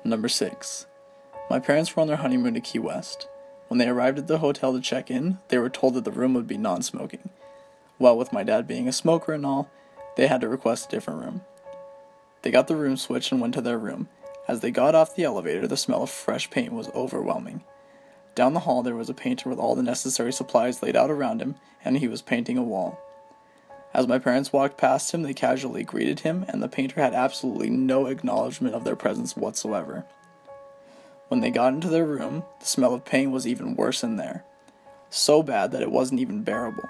Number 6. My parents were on their honeymoon to Key West. When they arrived at the hotel to check in, they were told that the room would be non-smoking. Well, with my dad being a smoker and all, they had to request a different room. They got the room switched and went to their room. As they got off the elevator, the smell of fresh paint was overwhelming. Down the hall there was a painter with all the necessary supplies laid out around him, and he was painting a wall. As my parents walked past him, they casually greeted him, and the painter had absolutely no acknowledgement of their presence whatsoever. When they got into their room, the smell of paint was even worse in there. So bad that it wasn't even bearable.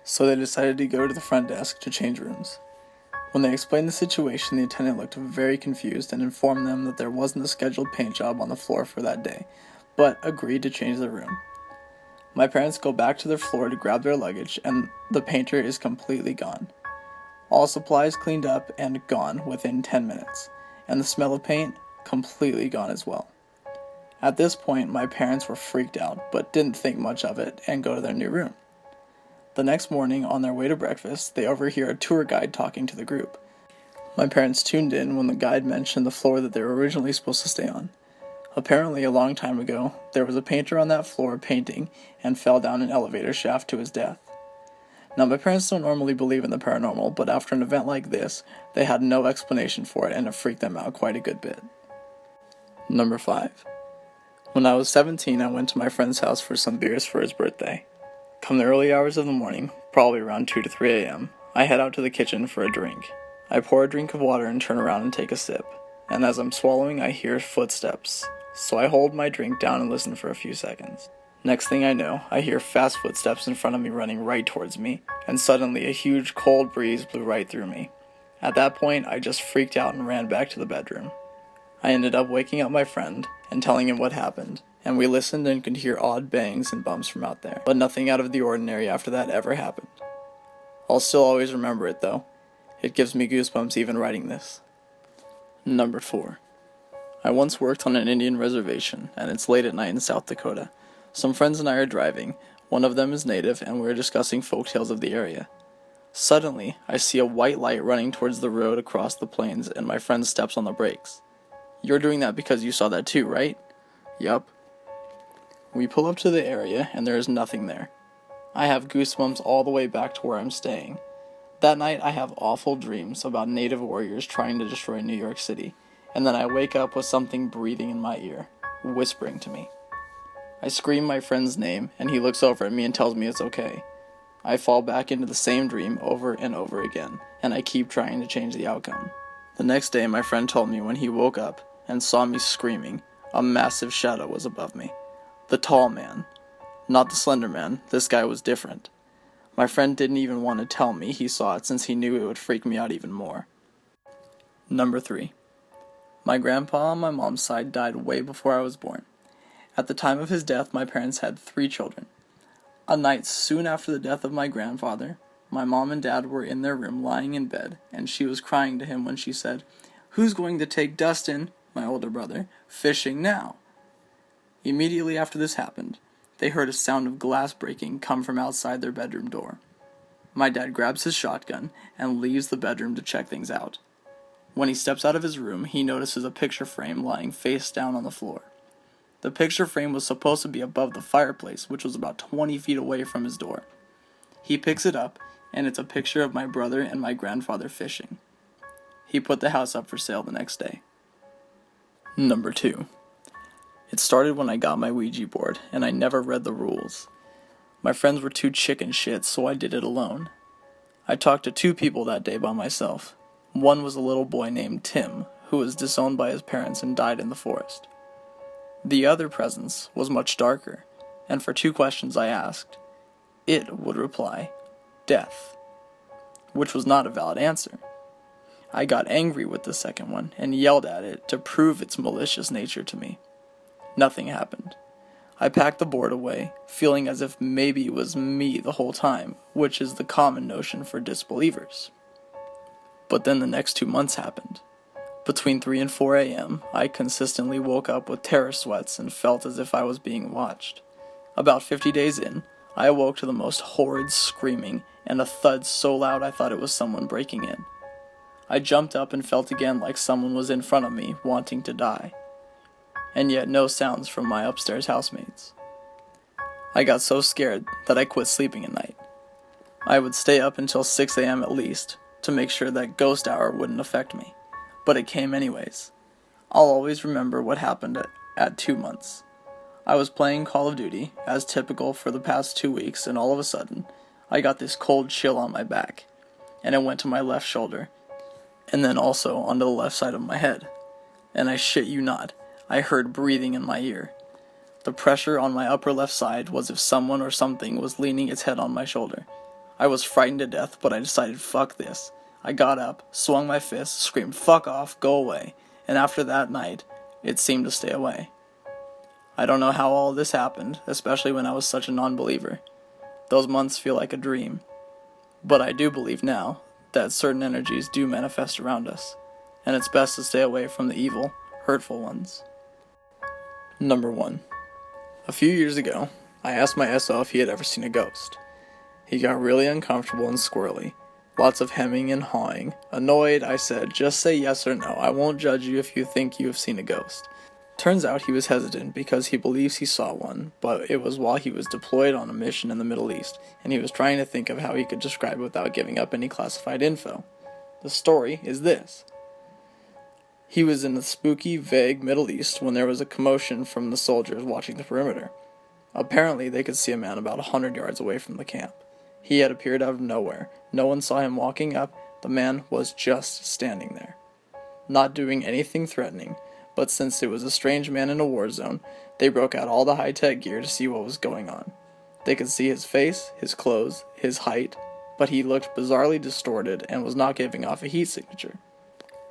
So they decided to go to the front desk to change rooms. When they explained the situation, the attendant looked very confused and informed them that there wasn't a scheduled paint job on the floor for that day, but agreed to change the room. My parents go back to their floor to grab their luggage, and the painter is completely gone. All supplies cleaned up and gone within 10 minutes, and the smell of paint completely gone as well. At this point, my parents were freaked out, but didn't think much of it and go to their new room. The next morning, on their way to breakfast, they overhear a tour guide talking to the group. My parents tuned in when the guide mentioned the floor that they were originally supposed to stay on. Apparently, a long time ago, there was a painter on that floor painting and fell down an elevator shaft to his death. Now, my parents don't normally believe in the paranormal, but after an event like this, they had no explanation for it and it freaked them out quite a good bit. Number 5. When I was 17, I went to my friend's house for some beers for his birthday. Come the early hours of the morning, probably around 2 to 3 a.m., I head out to the kitchen for a drink. I pour a drink of water and turn around and take a sip, and as I'm swallowing, I hear footsteps, so I hold my drink down and listen for a few seconds. Next thing I know, I hear fast footsteps in front of me running right towards me, and suddenly a huge cold breeze blew right through me. At that point, I just freaked out and ran back to the bedroom. I ended up waking up my friend and telling him what happened, and we listened and could hear odd bangs and bumps from out there, but nothing out of the ordinary after that ever happened. I'll still always remember it though. It gives me goosebumps even writing this. Number 4. I once worked on an Indian reservation, and it's late at night in South Dakota. Some friends and I are driving. One of them is native, and we're discussing folktales of the area. Suddenly, I see a white light running towards the road across the plains, and my friend steps on the brakes. You're doing that because you saw that too, right? Yup. We pull up to the area, and there is nothing there. I have goosebumps all the way back to where I'm staying. That night, I have awful dreams about native warriors trying to destroy New York City, and then I wake up with something breathing in my ear, whispering to me. I scream my friend's name, and he looks over at me and tells me it's okay. I fall back into the same dream over and over again, and I keep trying to change the outcome. The next day, my friend told me when he woke up and saw me screaming, a massive shadow was above me. The tall man. Not the slender man, this guy was different. My friend didn't even want to tell me he saw it since he knew it would freak me out even more. Number 3. My grandpa on my mom's side died way before I was born. At the time of his death, my parents had 3 children. A night soon after the death of my grandfather, my mom and dad were in their room lying in bed, and she was crying to him when she said, "Who's going to take Dustin, my older brother, fishing now?" Immediately after this happened, they heard a sound of glass breaking come from outside their bedroom door. My dad grabs his shotgun and leaves the bedroom to check things out. When he steps out of his room, he notices a picture frame lying face down on the floor. The picture frame was supposed to be above the fireplace, which was about 20 feet away from his door. He picks it up, and it's a picture of my brother and my grandfather fishing. He put the house up for sale the next day. Number 2. It started when I got my Ouija board, and I never read the rules. My friends were too chicken shit, so I did it alone. I talked to 2 people that day by myself. One was a little boy named Tim, who was disowned by his parents and died in the forest. The other presence was much darker, and for 2 questions I asked, it would reply, death, which was not a valid answer. I got angry with the second one and yelled at it to prove its malicious nature to me. Nothing happened. I packed the board away, feeling as if maybe it was me the whole time, which is the common notion for disbelievers. But then the next 2 months happened. Between 3 and 4 a.m., I consistently woke up with terror sweats and felt as if I was being watched. About 50 days in, I awoke to the most horrid screaming and a thud so loud I thought it was someone breaking in. I jumped up and felt again like someone was in front of me, wanting to die. and yet no sounds from my upstairs housemates. I got so scared that I quit sleeping at night. I would stay up until 6 a.m. at least to make sure that ghost hour wouldn't affect me, but it came anyways. I'll always remember what happened at 2 months. I was playing Call of Duty, as typical for the past 2 weeks, and all of a sudden, I got this cold chill on my back, and it went to my left shoulder, and then also onto the left side of my head. And I shit you not, I heard breathing in my ear. The pressure on my upper left side was if someone or something was leaning its head on my shoulder. I was frightened to death, but I decided fuck this. I got up, swung my fist, screamed fuck off, go away, and after that night, it seemed to stay away. I don't know how all this happened, especially when I was such a non-believer. Those months feel like a dream. But I do believe now that certain energies do manifest around us, and it's best to stay away from the evil, hurtful ones. Number 1. A few years ago, I asked my SO if he had ever seen a ghost. He got really uncomfortable and squirrely. Lots of hemming and hawing. Annoyed, I said, just say yes or no. I won't judge you if you think you have seen a ghost. Turns out he was hesitant because he believes he saw one, but it was while he was deployed on a mission in the Middle East, and he was trying to think of how he could describe it without giving up any classified info. The story is this. He was in the spooky, vague Middle East when there was a commotion from the soldiers watching the perimeter. Apparently, they could see a man about 100 yards away from the camp. He had appeared out of nowhere. No one saw him walking up. The man was just standing there, not doing anything threatening, but since it was a strange man in a war zone, they broke out all the high-tech gear to see what was going on. They could see his face, his clothes, his height, but he looked bizarrely distorted and was not giving off a heat signature.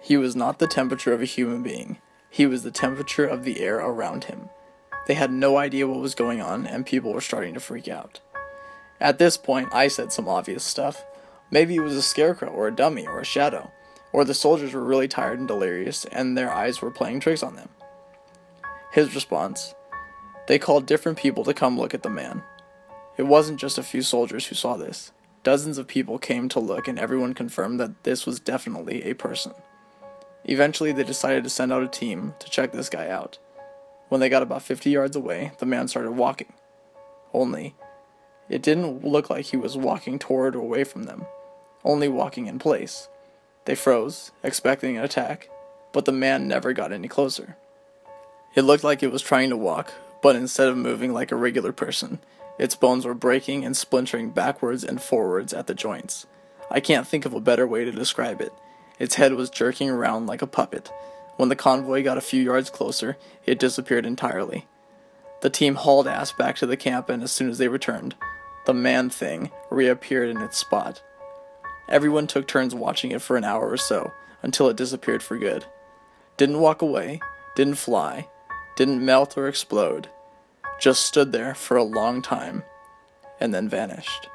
He was not the temperature of a human being. He was the temperature of the air around him. They had no idea what was going on, and people were starting to freak out. At this point, I said some obvious stuff. Maybe it was a scarecrow, or a dummy, or a shadow. Or the soldiers were really tired and delirious, and their eyes were playing tricks on them. His response: they called different people to come look at the man. It wasn't just a few soldiers who saw this. Dozens of people came to look, and everyone confirmed that this was definitely a person. Eventually, they decided to send out a team to check this guy out. When they got about 50 yards away, the man started walking. Only, it didn't look like he was walking toward or away from them, only walking in place. They froze, expecting an attack, but the man never got any closer. It looked like it was trying to walk, but instead of moving like a regular person, its bones were breaking and splintering backwards and forwards at the joints. I can't think of a better way to describe it. Its head was jerking around like a puppet. When the convoy got a few yards closer, it disappeared entirely. The team hauled ass back to the camp, and as soon as they returned, the man thing reappeared in its spot. Everyone took turns watching it for an hour or so, until it disappeared for good. Didn't walk away, didn't fly, didn't melt or explode, just stood there for a long time, and then vanished.